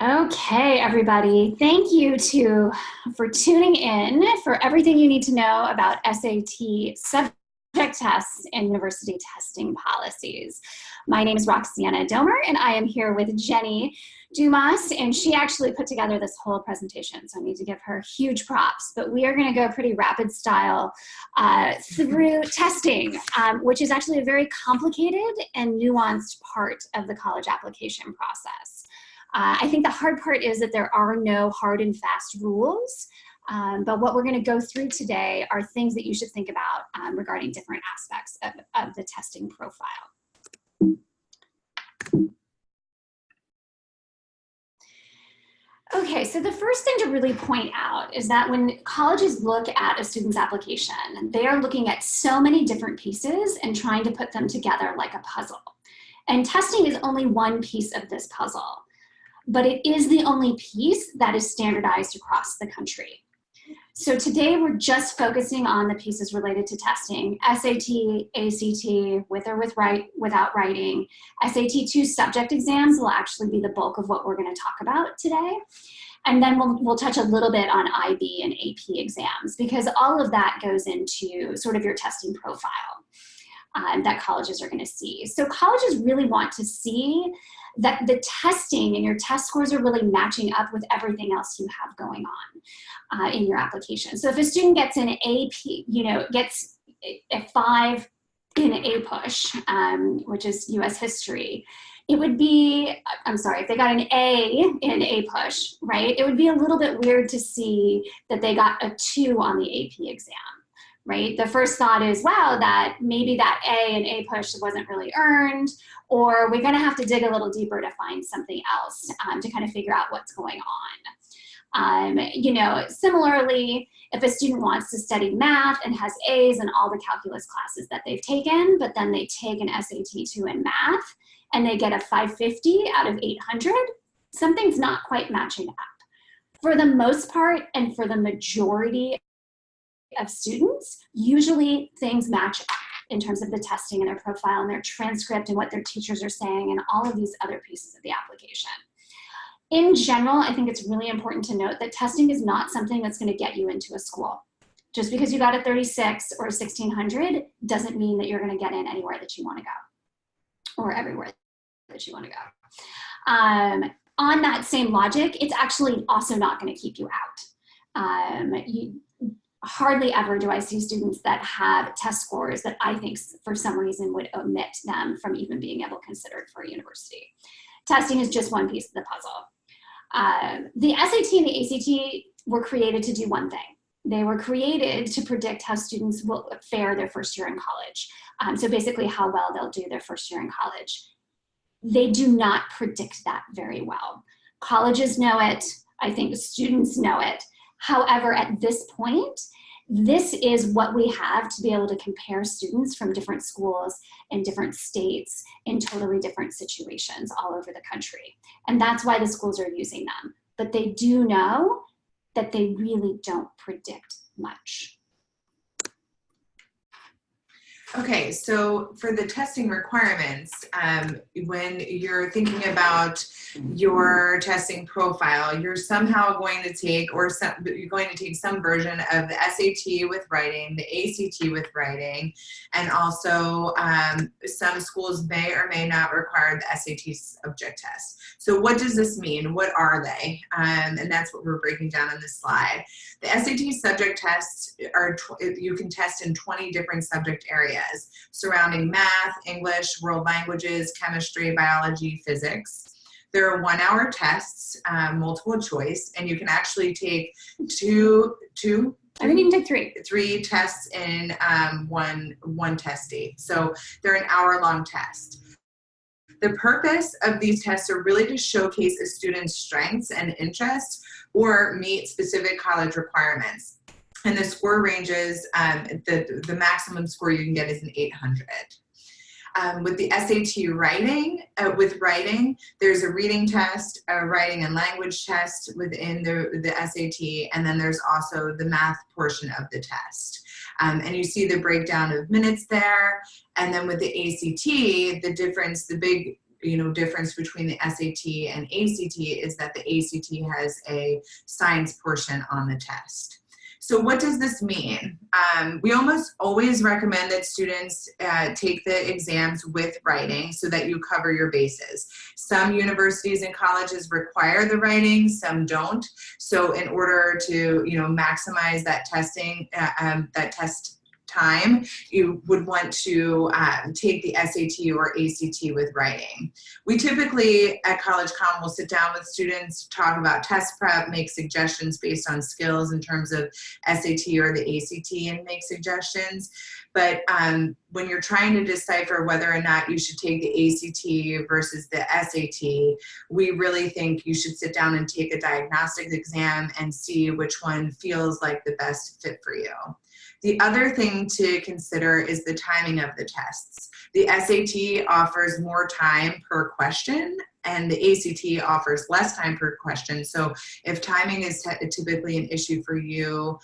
Okay, everybody. Thank you for tuning in for everything you need to know about SAT subject tests and university testing policies. My name is Roxana, and I am here with Jenny Dumas, and she actually put together this whole presentation, so I need to give her huge props. But we are going to go pretty rapid style through testing, which is actually a very complicated and nuanced part of the college application process. I think the hard part is that there are no hard and fast rules, but what we're going to go through today are things that you should think about regarding different aspects of the testing profile. Okay, so the first thing to really point out is that when colleges look at a student's application, they are looking at so many different pieces and trying to put them together like a puzzle. And testing is only one piece of this puzzle, but it is the only piece that is standardized across the country. So today we're just focusing on the pieces related to testing: SAT, ACT, with or without writing. SAT 2 subject exams will actually be the bulk of what we're going to talk about today. And then we'll touch a little bit on IB and AP exams, because all of that goes into sort of your testing profile that colleges are going to see. So colleges really want to see that the testing and your test scores are really matching up with everything else you have going on in your application. So if a student gets an AP, gets a 5 in APUSH, which is US history, it would be, I'm sorry, if they got an A in APUSH, right, it would be a little bit weird to see that they got a 2 on the AP exam. Right? The first thought is, wow, that maybe that A in APUSH wasn't really earned, or we're going to have to dig a little deeper to find something else to kind of figure out what's going on. Similarly, if a student wants to study math and has A's in all the calculus classes that they've taken, but then they take an SAT 2 in math and they get a 550 out of 800, something's not quite matching up. For the most part, and for the majority of students, usually things match up in terms of the testing and their profile and their transcript and what their teachers are saying and all of these other pieces of the application. In general, I think it's really important to note that testing is not something that's going to get you into a school. Just because you got a 36 or a 1600 doesn't mean that you're going to get in anywhere that you want to go, or everywhere that you want to go. On that same logic, it's actually also not going to keep you out. Hardly ever do I see students that have test scores that I think for some reason would omit them from even being able to consider for a university. Testing is just one piece of the puzzle. The SAT and the ACT were created to do one thing. They were created to predict how students will fare their first year in college. So basically how well they'll do their first year in college. They do not predict that very well. Colleges know it. I think students know it. However, at this point, this is what we have to be able to compare students from different schools in different states in totally different situations all over the country. And that's why the schools are using them. But they do know that they really don't predict much. Okay, so for the testing requirements, when you're thinking about your testing profile, you're somehow going to take, you're going to take some version of the SAT with writing, the ACT with writing, and also some schools may or may not require the SAT subject test. So what does this mean? What are they? And that's what we're breaking down on this slide. The SAT subject tests you can test in 20 different subject areas surrounding math, English, world languages, chemistry, biology, physics. There are 1-hour tests, multiple choice, and you can actually take I think you can take 3 tests in one test date. So they're an hour-long test. The purpose of these tests are really to showcase a student's strengths and interests or meet specific college requirements. And the score ranges, the maximum score you can get is an 800. With the SAT with writing, there's a reading test, a writing and language test within the SAT, and then there's also the math portion of the test. And you see the breakdown of minutes there. And then with the ACT, the big difference between the SAT and ACT is that the ACT has a science portion on the test. So what does this mean? We almost always recommend that students take the exams with writing so that you cover your bases. Some universities and colleges require the writing, some don't. So in order to maximize that testing, that test time, you would want to take the SAT or ACT with writing. We typically at College Com will sit down with students, talk about test prep, make suggestions based on skills in terms of SAT or the ACT, and make suggestions. But when you're trying to decipher whether or not you should take the ACT versus the SAT, we really think you should sit down and take a diagnostic exam and see which one feels like the best fit for you. The other thing to consider is the timing of the tests. The SAT offers more time per question, and the ACT offers less time per question. So if timing is typically an issue for you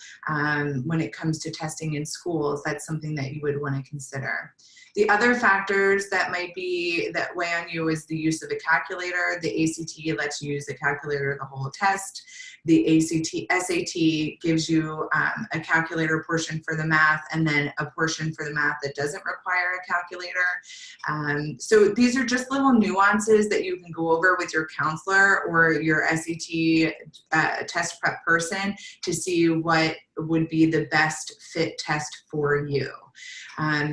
when it comes to testing in schools, that's something that you would want to consider. The other factors that weigh on you is the use of a calculator. The ACT lets you use a calculator the whole test. The SAT gives you a calculator portion for the math and then a portion for the math that doesn't require a calculator. So these are just little nuances that you can go over with your counselor or your SAT test prep person to see what would be the best fit test for you.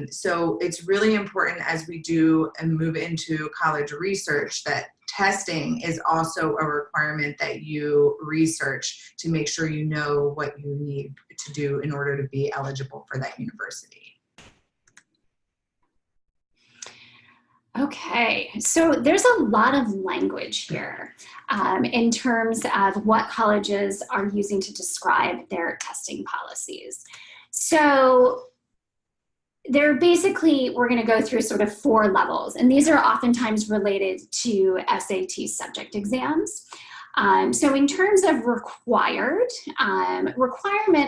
So it's really important as we do and move into college research that testing is also a requirement that you research to make sure you know what you need to do in order to be eligible for that university. Okay, so there's a lot of language here in terms of what colleges are using to describe their testing policies. So we're going to go through sort of 4 levels, and these are oftentimes related to SAT subject exams. So in terms of requirement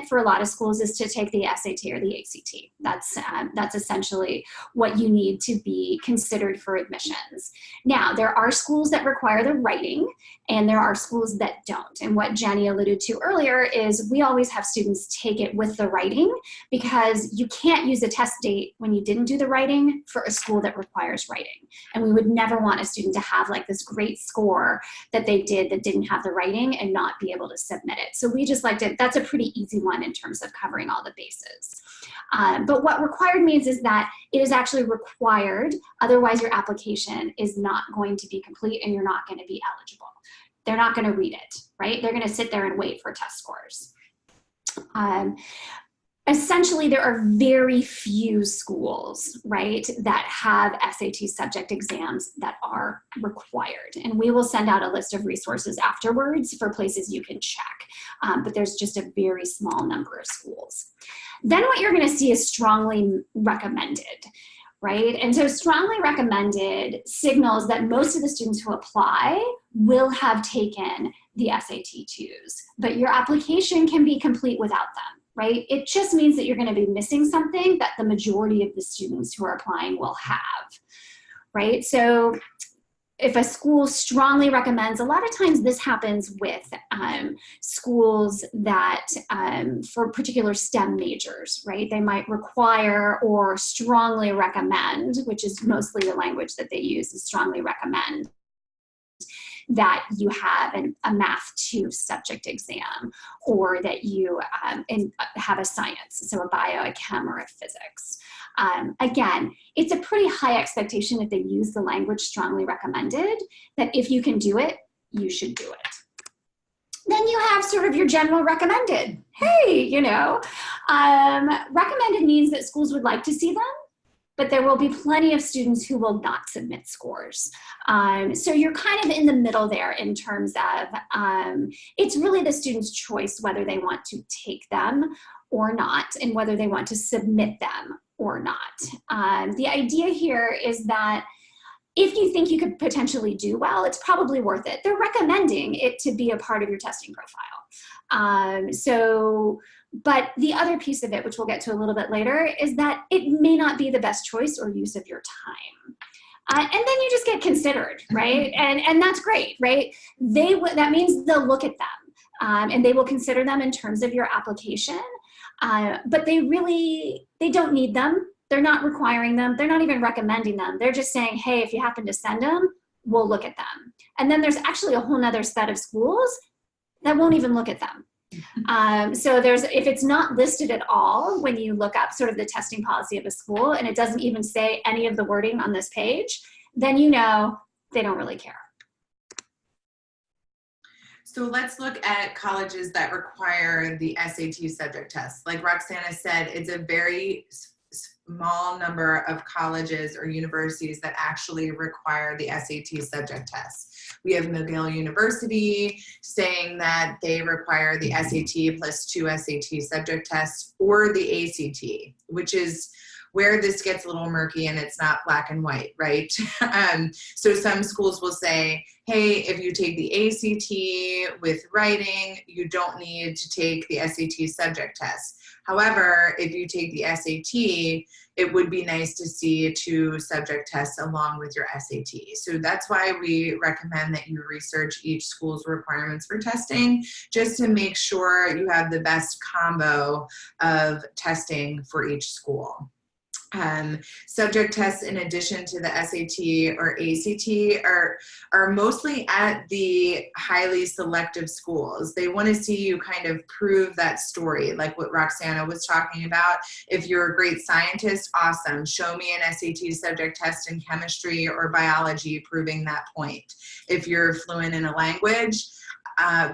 for a lot of schools is to take the SAT or the ACT. That's essentially what you need to be considered for admissions. Now, there are schools that require the writing, and there are schools that don't. And what Jenny alluded to earlier is we always have students take it with the writing because you can't use a test date when you didn't do the writing for a school that requires writing. And we would never want a student to have like this great score that they did that didn't have the writing and not be able to submit it. So we just like to, that's a pretty easy one in terms of covering all the bases. But what required means is that it is actually required, otherwise your application is not going to be complete and you're not going to be eligible. They're not going to read it, right? They're going to sit there and wait for test scores. Essentially, there are very few schools, right, that have SAT subject exams that are required. And we will send out a list of resources afterwards for places you can check. But there's just a very small number of schools. Then what you're going to see is strongly recommended, right? And so strongly recommended signals that most of the students who apply will have taken the SAT-2s, but your application can be complete without them, right? It just means that you're going to be missing something that the majority of the students who are applying will have, right? So if a school strongly recommends, a lot of times this happens with schools that, for particular STEM majors, right? They might require or strongly recommend, which is mostly the language that they use, is strongly recommend that you have a Math 2 subject exam, or that you have a science, so a bio, a chem, or a physics. Again, it's a pretty high expectation if they use the language strongly recommended, that if you can do it, you should do it. Then you have sort of your general recommended. Hey, recommended means that schools would like to see them, but there will be plenty of students who will not submit scores. So you're kind of in the middle there in terms of, it's really the student's choice whether they want to take them or not, and whether they want to submit them or not. The idea here is that if you think you could potentially do well, it's probably worth it. They're recommending it to be a part of your testing profile. But the other piece of it, which we'll get to a little bit later, is that it may not be the best choice or use of your And then you just get considered, right? And that's great, right? That means they'll look at them and they will consider them in terms of your application. But they don't need them. They're not requiring them. They're not even recommending them. They're just saying, hey, if you happen to send them, we'll look at them. And then there's actually a whole nother set of schools that won't even look at them. So if it's not listed at all when you look up sort of the testing policy of a school and it doesn't even say any of the wording on this page, then you know they don't really care. So let's look at colleges that require the SAT subject test. Like Roxana said, it's a very small number of colleges or universities that actually require the SAT subject test. We have McGill University saying that they require the SAT plus 2 SAT subject tests or the ACT, which is where this gets a little murky and it's not black and white, right? So some schools will say, hey, if you take the ACT with writing, you don't need to take the SAT subject test. However, if you take the SAT, it would be nice to see 2 subject tests along with your SAT. So that's why we recommend that you research each school's requirements for testing, just to make sure you have the best combo of testing for each school. Subject tests in addition to the SAT or ACT are mostly at the highly selective schools. They want to see you kind of prove that story, like what Roxana was talking about. If you're a great scientist, awesome. Show me an SAT subject test in chemistry or biology proving that point. If you're fluent in a language,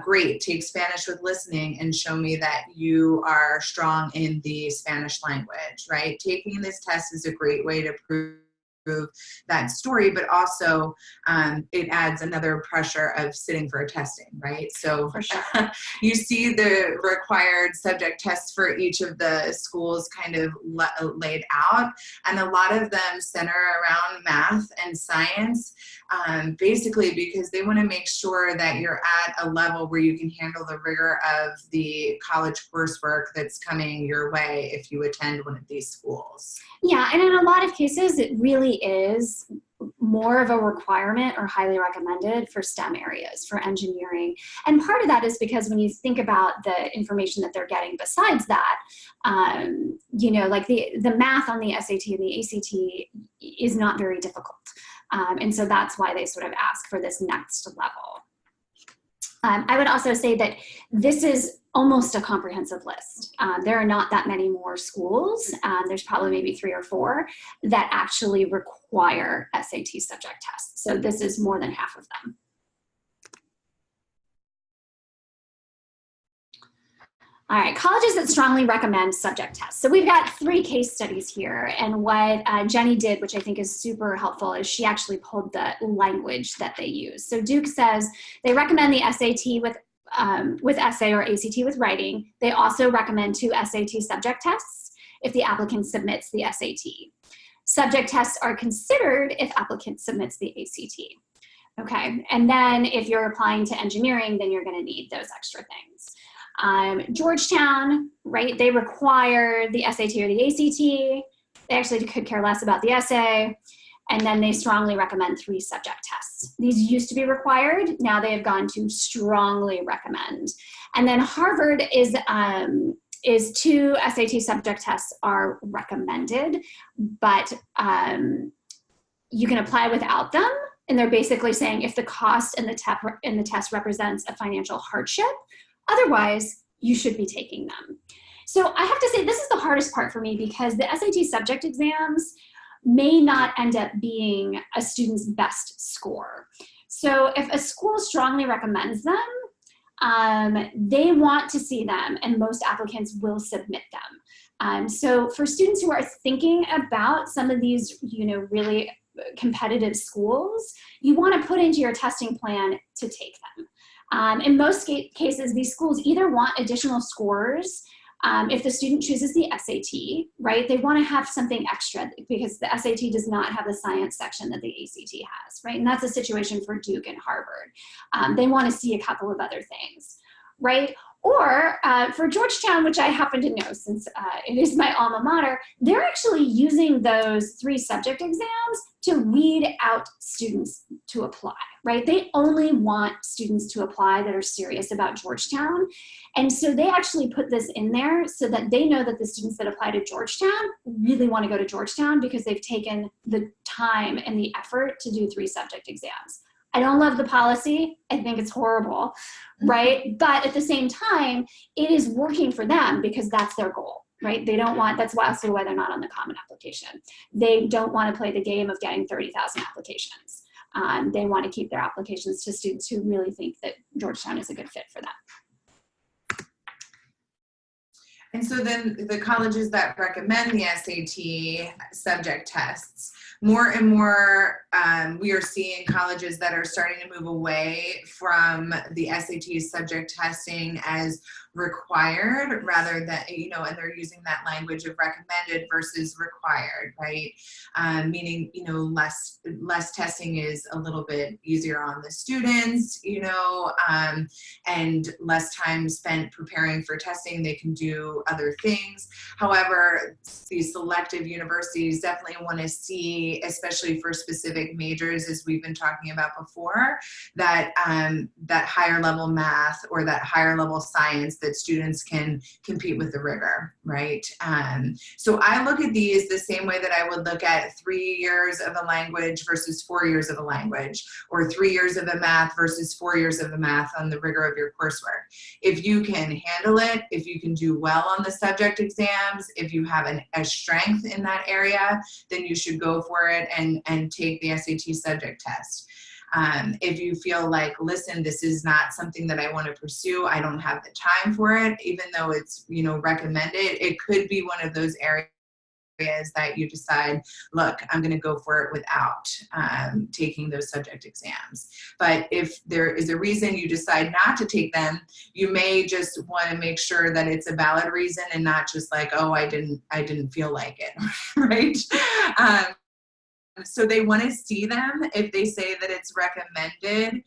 great, take Spanish with listening and show me that you are strong in the Spanish language, right? Taking this test is a great way to prove that story, but also it adds another pressure of sitting for a testing, right? So For sure. you see the required subject tests for each of the schools kind of laid out, and a lot of them center around math and science, basically because they want to make sure that you're at a level where you can handle the rigor of the college coursework that's coming your way if you attend one of these schools. Yeah, and in a lot of cases, it really is more of a requirement or highly recommended for STEM areas, for engineering. And part of that is because when you think about the information that they're getting besides that, you know, like the math on the SAT and the ACT is not very difficult. And so that's why they sort of ask for this next level. I would also say that this is almost a comprehensive list. There are not that many more schools. There's probably maybe 3 or 4 that actually require SAT subject tests. So this is more than half of them. All right, colleges that strongly recommend subject tests. So we've got 3 case studies here, and what Jenny did, which I think is super helpful, is she actually pulled the language that they use. So Duke says they recommend the SAT with essay or ACT with writing. They also recommend 2 SAT subject tests if the applicant submits the SAT. Subject tests are considered if applicant submits the ACT. Okay, and then if you're applying to engineering, then you're going to need those extra things. Georgetown, right, they require the SAT or the ACT. They actually could care less about the essay. And then they strongly recommend 3 subject tests. These used to be required. Now they have gone to strongly recommend. And then Harvard is 2 SAT subject tests are recommended, but you can apply without them. And they're basically saying if the cost in the test represents a financial hardship, otherwise, you should be taking them. So I have to say, this is the hardest part for me because the SAT subject exams may not end up being a student's best score. So if a school strongly recommends them, they want to see them, and most applicants will submit them. So for students who are thinking about some of these, you know, really competitive schools, you want to put into your testing plan to take them. In most cases, these schools either want additional scores if the student chooses the SAT, right? They want to have something extra because the SAT does not have the science section that the ACT has, right? And that's a situation for Duke and Harvard. They want to see a couple of other things, right? Or for Georgetown, which I happen to know since it is my alma mater, they're actually using those 3 subject exams to weed out students to apply, right? They only want students to apply that are serious about Georgetown. And so they actually put this in there so that they know that the students that apply to Georgetown really want to go to Georgetown because they've taken the time and the effort to do 3 subject exams. I don't love the policy. I think it's horrible, right? But at the same time, it is working for them because that's their goal, right? They don't want, that's also why they're not on the common application. They don't want to play the game of getting 30,000 applications. They want to keep their applications to students who really think that Georgetown is a good fit for them. And so then the colleges that recommend the SAT subject tests, more and more we are seeing colleges that are starting to move away from the SAT subject testing as required rather than, you know, and they're using that language of recommended versus required, right? Meaning, you know, less testing is a little bit easier on the students, you know, and less time spent preparing for testing. They can do other things. However, these selective universities definitely want to see, especially for specific majors, as we've been talking about before, that that higher level math or that higher level science that students can compete with the rigor, right? So I look at these the same way that I would look at 3 years of a language versus 4 years of a language, or 3 years of a math versus 4 years of a math on the rigor of your coursework. If you can handle it, if you can do well on the subject exams, if you have a strength in that area, then you should go for it and take the SAT subject test. If you feel like, listen, this is not something that I want to pursue, I don't have the time for it, even though it's, you know, recommended, it could be one of those areas that you decide, look, I'm going to go for it without taking those subject exams. But if there is a reason you decide not to take them, you may just want to make sure that it's a valid reason and not just like, oh, I didn't feel like it, right? So they want to see them if they say that it's recommended.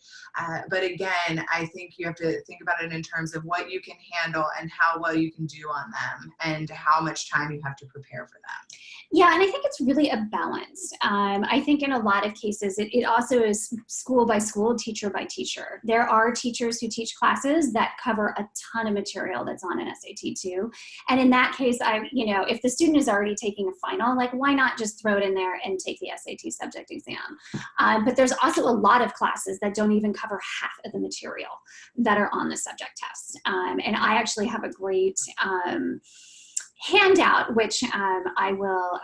But again, I think you have to think about it in terms of what you can handle and how well you can do on them and how much time you have to prepare for them. Yeah, and I think it's really a balance. I think in a lot of cases, it also is school by school, teacher by teacher. There are teachers who teach classes that cover a ton of material that's on an SAT too. And in that case, if the student is already taking a final, like why not just throw it in there and take the SAT subject exam? But there's also a lot of classes that don't even cover half of the material that are on the subject test. And I actually have a great handout, which I will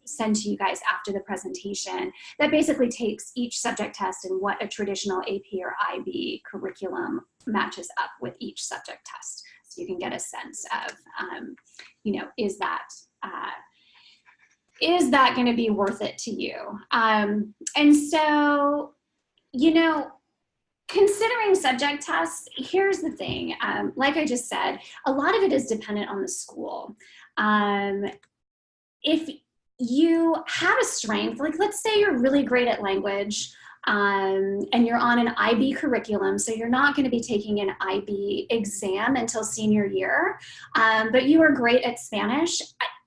send to you guys after the presentation, that basically takes each subject test and what a traditional AP or IB curriculum matches up with each subject test. So you can get a sense of, is that going to be worth it to you? And so, considering subject tests, here's the thing. Like I just said, a lot of it is dependent on the school. If you have a strength, like let's say you're really great at language, and you're on an IB curriculum, so you're not going to be taking an IB exam until senior year, but you are great at Spanish,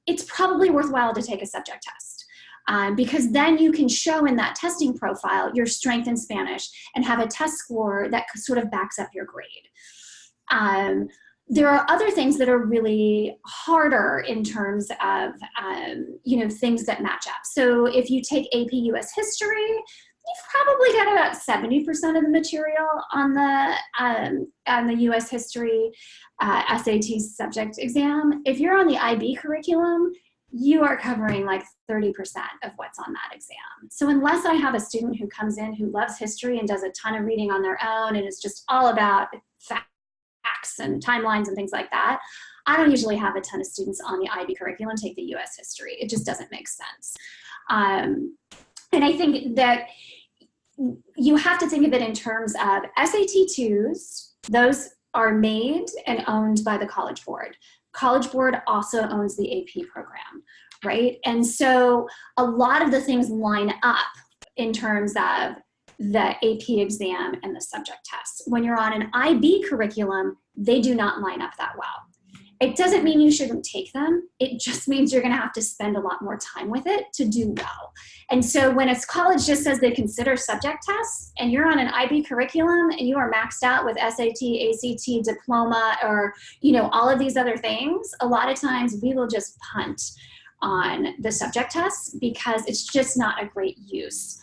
it's probably worthwhile to take a subject test. Because then you can show in that testing profile your strength in Spanish and have a test score that sort of backs up your grade. There are other things that are really harder in terms of, things that match up. So if you take AP US History, you've probably got about 70% of the material on the US History SAT subject exam. If you're on the IB curriculum, you are covering like 30% of what's on that exam. So unless I have a student who comes in who loves history and does a ton of reading on their own and is just all about facts and timelines and things like that, I don't usually have a ton of students on the IB curriculum take the US history. It just doesn't make sense. And I think that you have to think of it in terms of SAT 2s. Those are made and owned by the College Board. College Board also owns the AP program, right? And so a lot of the things line up in terms of the AP exam and the subject test. When you're on an IB curriculum, they do not line up that well. It doesn't mean you shouldn't take them. It just means you're going to have to spend a lot more time with it to do well. And so when a college just says they consider subject tests and you're on an IB curriculum and you are maxed out with SAT, ACT, diploma, or, you know, all of these other things, a lot of times we will just punt on the subject tests because it's just not a great use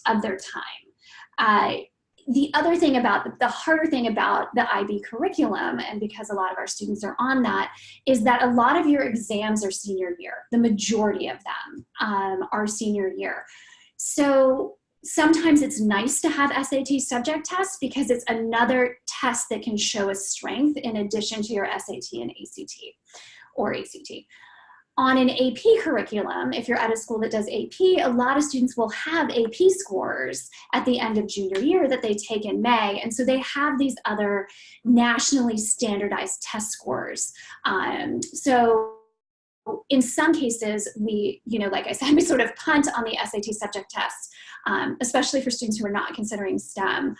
of their time. The other thing about, the harder thing about the IB curriculum, and because a lot of our students are on that, is that a lot of your exams are senior year. The majority of them are senior year. So sometimes it's nice to have SAT subject tests because it's another test that can show a strength in addition to your SAT and ACT or ACT. On an AP curriculum, if you're at a school that does AP, a lot of students will have AP scores at the end of junior year that they take in May. And so they have these other nationally standardized test scores. So in some cases, we, you know, like I said, we sort of punt on the SAT subject test, especially for students who are not considering STEM.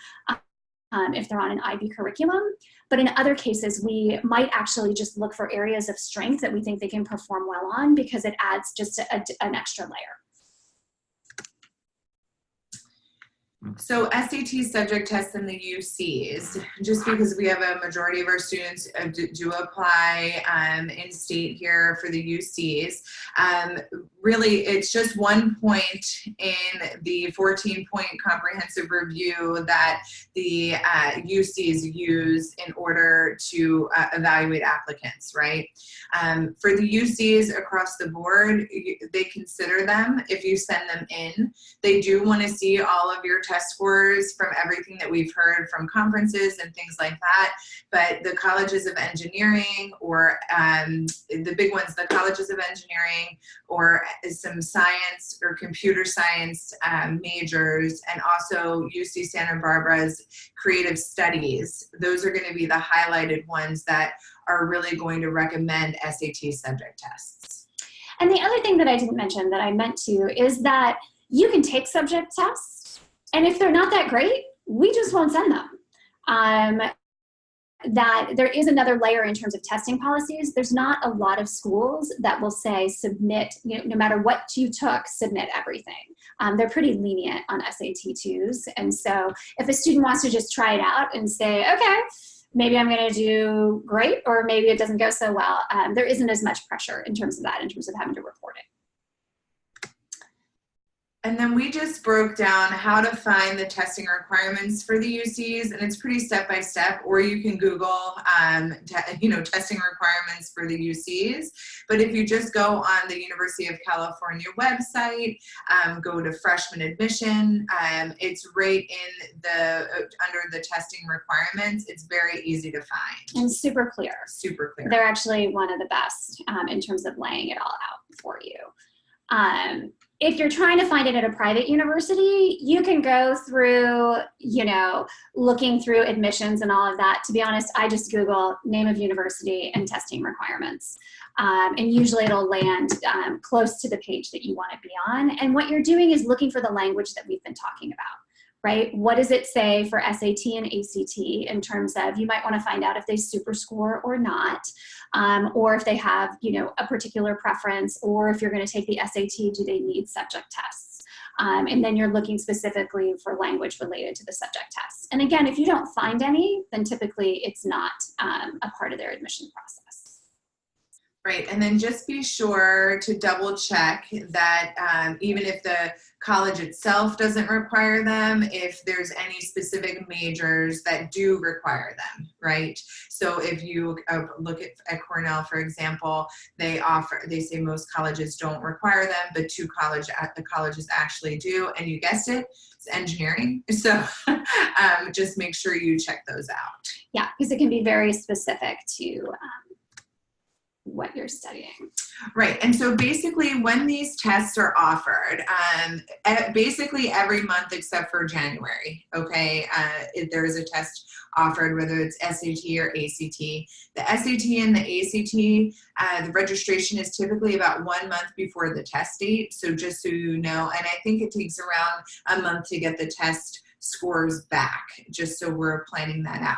If they're on an IB curriculum. But in other cases, we might actually just look for areas of strength that we think they can perform well on because it adds just an extra layer. So SAT subject tests in the UCs, just because we have a majority of our students do apply in state here for the UCs, really it's just one point in the 14-point comprehensive review that the UCs use in order to evaluate applicants, right? For the UCs across the board, they consider them if you send them in. They do want to see all of your test scores from everything that we've heard from conferences and things like that. But the colleges of engineering, or the big ones, the colleges of engineering, or some science or computer science majors, and also UC Santa Barbara's creative studies, those are going to be the highlighted ones that are really going to recommend SAT subject tests. And the other thing that I didn't mention that I meant to is that you can take subject tests, and if they're not that great, we just won't send them. That there is another layer in terms of testing policies. There's not a lot of schools that will say submit, you know, no matter what you took, submit everything. They're pretty lenient on SAT 2s. And so if a student wants to just try it out and say, okay, maybe I'm going to do great, or maybe it doesn't go so well, there isn't as much pressure in terms of that, in terms of having to report it. And then we just broke down how to find the testing requirements for the UCs, and it's pretty step-by-step, or you can Google, testing requirements for the UCs. But if you just go on the University of California website, go to freshman admission, it's right in the, under the testing requirements. It's very easy to find. And super clear. Super clear. They're actually one of the best in terms of laying it all out for you. If you're trying to find it at a private university, you can go through, you know, looking through admissions and all of that. To be honest, I just Google name of university and testing requirements. And usually it'll land close to the page that you want to be on. And what you're doing is looking for the language that we've been talking about, right? What does it say for SAT and ACT in terms of, you might want to find out if they super score or not, or if they have, you know, a particular preference, or if you're going to take the SAT, do they need subject tests? And then you're looking specifically for language related to the subject tests. And again, if you don't find any, then typically it's not a part of their admission process. Right, and then just be sure to double check that even if the college itself doesn't require them, if there's any specific majors that do require them, right? So if you look at Cornell, for example, they say most colleges don't require them, but the colleges actually do, and you guessed it, it's engineering. So just make sure you check those out. Yeah, because it can be very specific to what you're studying. Right. And so basically when these tests are offered, basically every month except for January, okay, if there is a test offered, whether it's SAT or ACT. The SAT and the ACT, the registration is typically about 1 month before the test date. So just so you know, and I think it takes around a month to get the test scores back, just so we're planning that out.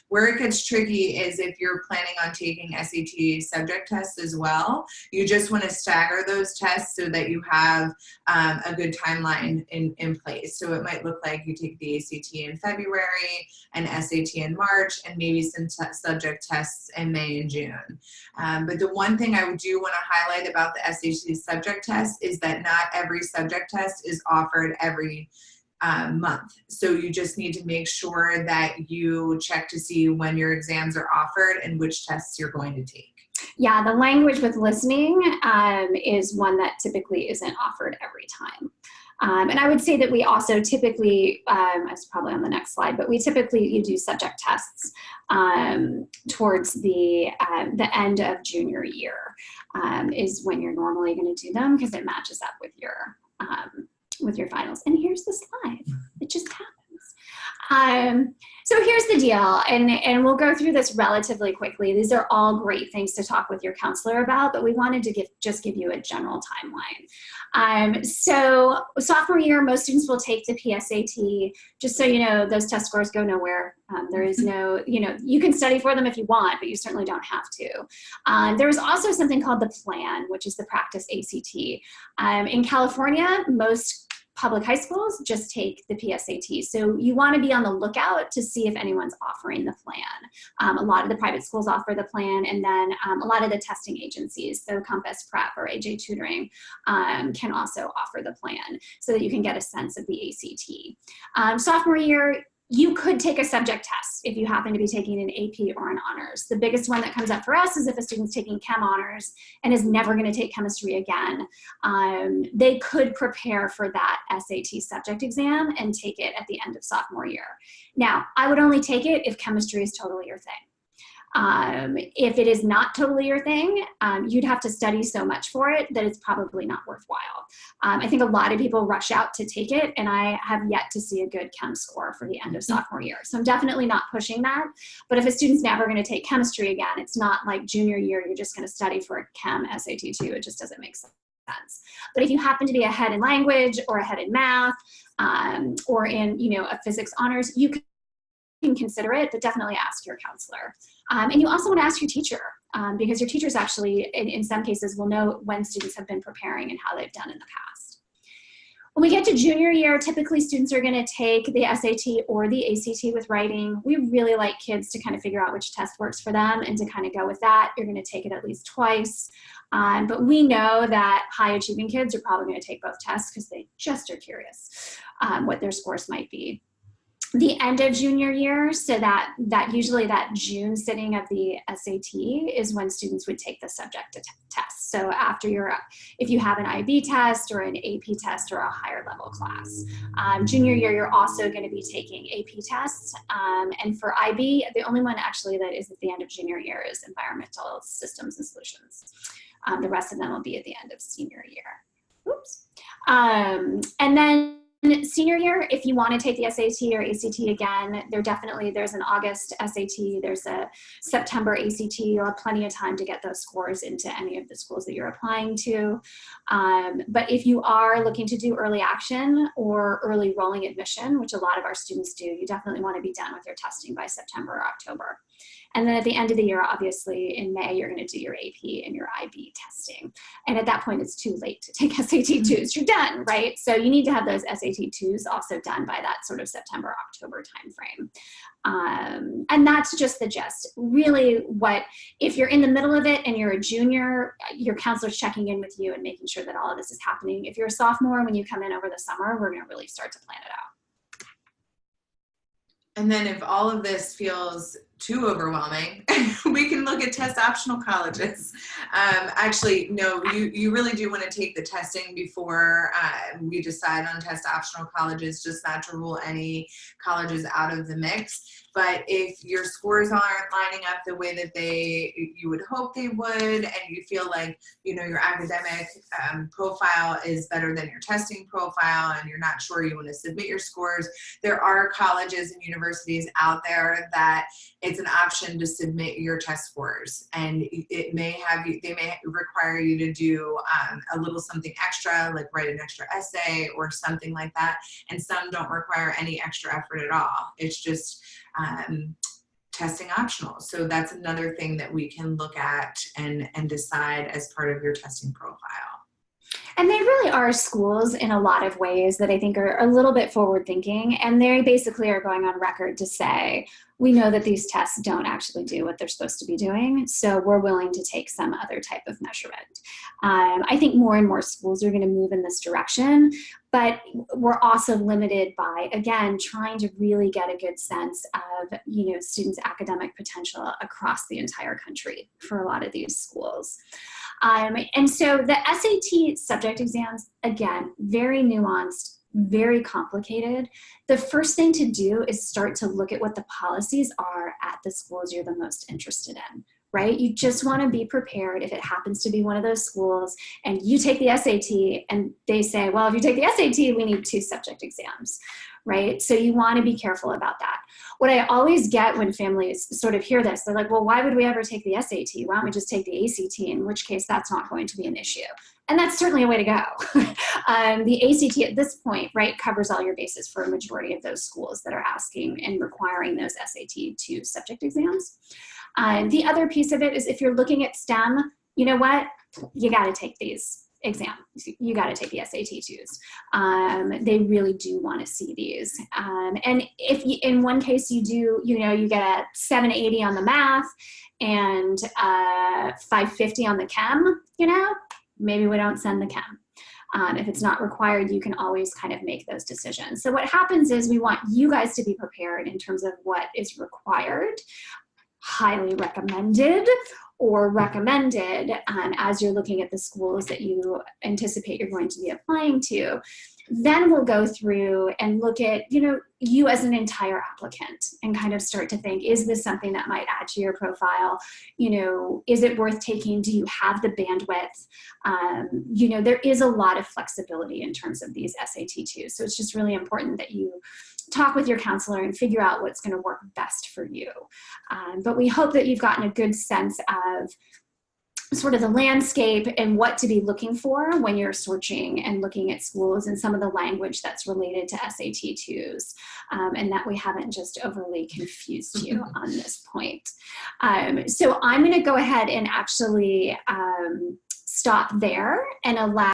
Where it gets tricky is if you're planning on taking SAT subject tests as well. You just want to stagger those tests so that you have a good timeline in place. So it might look like you take the ACT in February and SAT in March, and maybe some subject tests in May and June. But the one thing I do want to highlight about the SAT subject test is that not every subject test is offered every month. So you just need to make sure that you check to see when your exams are offered and which tests you're going to take. Yeah, the language with listening is one that typically isn't offered every time. And I would say that we also typically, it's probably on the next slide, but we typically, you do subject tests towards the end of junior year is when you're normally going to do them, because it matches up with your finals. And here's the slide. It just happens. So here's the deal, and we'll go through this relatively quickly. These are all great things to talk with your counselor about, but we wanted to just give you a general timeline. So sophomore year, most students will take the PSAT. Just so you know, those test scores go nowhere. There is no, you can study for them if you want, but you certainly don't have to. There is also something called the plan, which is the practice ACT. In California, most public high schools just take the PSAT. So you want to be on the lookout to see if anyone's offering the plan. A lot of the private schools offer the plan, and then a lot of the testing agencies, so Compass Prep or AJ Tutoring, can also offer the plan so that you can get a sense of the ACT. Sophomore year, you could take a subject test if you happen to be taking an AP or an honors. The biggest one that comes up for us is if a student's taking chem honors and is never going to take chemistry again. They could prepare for that SAT subject exam and take it at the end of sophomore year. Now, I would only take it if chemistry is totally your thing. If it is not totally your thing, you'd have to study so much for it that it's probably not worthwhile. I think a lot of people rush out to take it, and I have yet to see a good chem score for the end of sophomore year. So I'm definitely not pushing that. But if a student's never going to take chemistry again, it's not like junior year, you're just going to study for a chem SAT too. It just doesn't make sense. But if you happen to be ahead in language or ahead in math, or in a physics honors, you can consider it, but definitely ask your counselor. And you also want to ask your teacher, because your teachers actually, in some cases, will know when students have been preparing and how they've done in the past. When we get to junior year, typically students are going to take the SAT or the ACT with writing. We really like kids to kind of figure out which test works for them and to kind of go with that. You're going to take it at least twice. But we know that high achieving kids are probably going to take both tests because they just are curious what their scores might be. The end of junior year, so that usually that June sitting of the SAT is when students would take the subject test. So after if you have an IB test or an AP test or a higher level class. Junior year, you're also going to be taking AP tests. And for IB, the only one actually that is at the end of junior year is environmental systems and solutions. The rest of them will be at the end of senior year. Oops. And then senior year, if you want to take the SAT or ACT again, there's an August SAT, there's a September ACT. You'll have plenty of time to get those scores into any of the schools that you're applying to. But if you are looking to do early action or early rolling admission, which a lot of our students do, you definitely want to be done with your testing by September or October. And then at the end of the year, obviously in May, you're going to do your AP and your IB testing. And at that point, it's too late to take SAT 2s. You're done, right? So you need to have those SAT 2s also done by that sort of September, October timeframe. And that's just the gist. Really, if you're in the middle of it and you're a junior, your counselor's checking in with you and making sure that all of this is happening. If you're a sophomore, when you come in over the summer, we're going to really start to plan it out. And then if all of this feels too overwhelming, we can look at test optional colleges. Actually, no, you really do want to take the testing before we decide on test optional colleges, just not to rule any colleges out of the mix. But if your scores aren't lining up the way that you would hope they would, and you feel like, you know, your academic profile is better than your testing profile, and you're not sure you want to submit your scores, there are colleges and universities out there that it's an option to submit your test scores, and they may require you to do a little something extra, like write an extra essay or something like that. And some don't require any extra effort at all. It's just testing optional. So that's another thing that we can look at and decide as part of your testing profile. And they really are schools in a lot of ways that I think are a little bit forward thinking. And they basically are going on record to say, we know that these tests don't actually do what they're supposed to be doing, so we're willing to take some other type of measurement. I think more and more schools are going to move in this direction, but we're also limited by, again, trying to really get a good sense of, you know, students' academic potential across the entire country for a lot of these schools. And so the SAT subject exams, again, very nuanced, very complicated. The first thing to do is start to look at what the policies are at the schools you're the most interested in, right? You just want to be prepared if it happens to be one of those schools and you take the SAT and they say, well, if you take the SAT, we need 2 subject exams, right? So you want to be careful about that. What I always get when families sort of hear this, they're like, well, why would we ever take the SAT? Why don't we just take the ACT, in which case that's not going to be an issue. And that's certainly a way to go. The ACT at this point, right, covers all your bases for a majority of those schools that are asking and requiring those SAT 2 subject exams. The other piece of it is if you're looking at STEM, you know what? You got to take these exams. You got to take the SAT 2s. They really do want to see these. And if you, in one case you do, you know, you get a 780 on the math and 550 on the chem, you know, maybe we don't send the chem. If it's not required, you can always kind of make those decisions. So what happens is we want you guys to be prepared in terms of what is required, highly recommended, or recommended as you're looking at the schools that you anticipate you're going to be applying to. Then we'll go through and look at, you know, you as an entire applicant and kind of start to think, is this something that might add to your profile? You know, is it worth taking? Do you have the bandwidth? You know, there is a lot of flexibility in terms of these SAT 2s. So it's just really important that you talk with your counselor and figure out what's going to work best for you. But we hope that you've gotten a good sense of sort of the landscape and what to be looking for when you're searching and looking at schools and some of the language that's related to SAT 2s, and that we haven't just overly confused you on this point. So I'm going to go ahead and actually stop there and allow